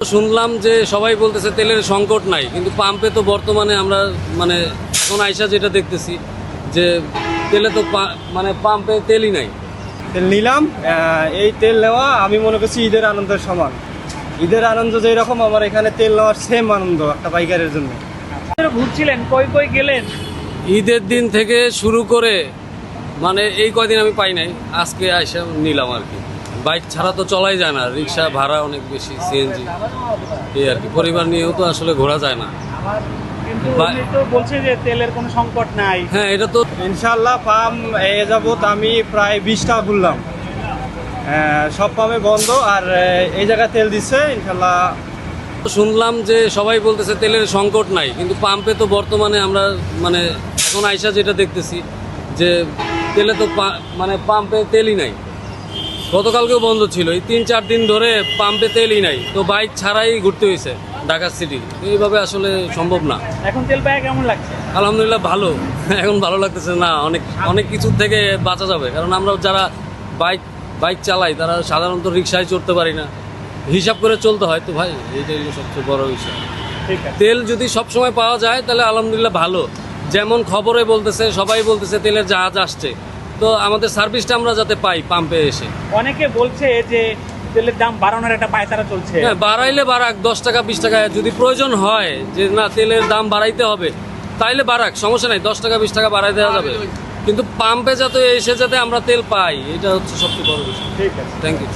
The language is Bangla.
শুনলাম যে সবাই বলতেছে তেলের সংকট নাই, কিন্তু পাম্পে তো বর্তমানে আমরা মানে এখন আইসা যেটা দেখতেছি যে তেলে তো মানে পাম্পে তেলই নাই। তেল নিলাম, এই তেল নেওয়া আমি মনে করছি ঈদের আনন্দের সমান। ঈদের আনন্দ যেই রকম আমার এখানে তেল নেওয়ার সেম আনন্দ একটা বাইকারের জন্য। ঘুরছিলেন, কই কই গেলেন? ঈদের দিন থেকে শুরু করে মানে এই কয়দিন আমি পাই নাই, আজকে আইসা নিলাম আর কি। বাইক ছাড়া তো চলাই যায় না, রিক্সা ভাড়া অনেক বেশি, সিএনজি এই আর কি। পরিবার নিয়েও তো আসলে ঘোরা যায় না। কিন্তু উনি তো বলছে যে তেলের কোনো সংকট নাই। হ্যাঁ, এটা তো ইনশাল্লাহ পাম্প এ যাবত আমি প্রায় 20টা ঘুরলাম, সব পাম্পে বন্ধ, আর এই জায়গায় তেল দিচ্ছে ইনশাল্লাহ। শুনলাম যে সবাই বলতেছে তেলের সংকট নাই, কিন্তু পাম্পে তো বর্তমানে আমরা মানে এখন আইসা যেটা দেখতেছি যে তেলে তো মানে পাম্পে তেলই নাই। গতকালকেও বন্ধ ছিল, এই 3-4 দিন ধরে পাম্পে তেলই নাই, তো বাইক ছাড়াই ঘুরতে হয়েছে ঢাকা সিটি। এইভাবে আসলে সম্ভব না। এখন তেল পায় কেমন লাগছে? আলহামদুলিল্লাহ ভালো। এখন ভালো লাগতেছে না, অনেক অনেক কিছুর থেকে বাঁচা যাবে, কারণ আমরা যারা বাইক চালাই তারা সাধারণত রিক্সায় চড়তে পারি না, হিসাব করে চলতে হয়। তো ভাই এইটাই হলো সবচেয়ে বড় বিষয়। ঠিক আছে। তেল যদি সবসময় পাওয়া যায় তাহলে আলহামদুলিল্লাহ ভালো। যেমন খবরে বলতেছে, সবাই বলতেছে তেলের জাহাজ আসছে, তো আমাদের সার্ভিসটা আমরা যাতে পাই পাম্পে এসে। অনেকে বলছে যে তেলের দাম বাড়ানোর একটা পায়তারা চলছে। হ্যাঁ, বাড়াইলে বাড়াক, 10 টাকা 20 টাকা যদি প্রয়োজন হয় যে না তেলের দাম বাড়াইতে হবে, তাইলে বাড়াক, সমস্যা নাই, 10 টাকা 20 টাকা বাড়াই দেওয়া যাবে। কিন্তু পাম্পে যাতে এসে যাতে আমরা তেল পাই, এটা হচ্ছে সবচেয়ে বড় বিষয়। ঠিক আছে, থ্যাংক ইউ।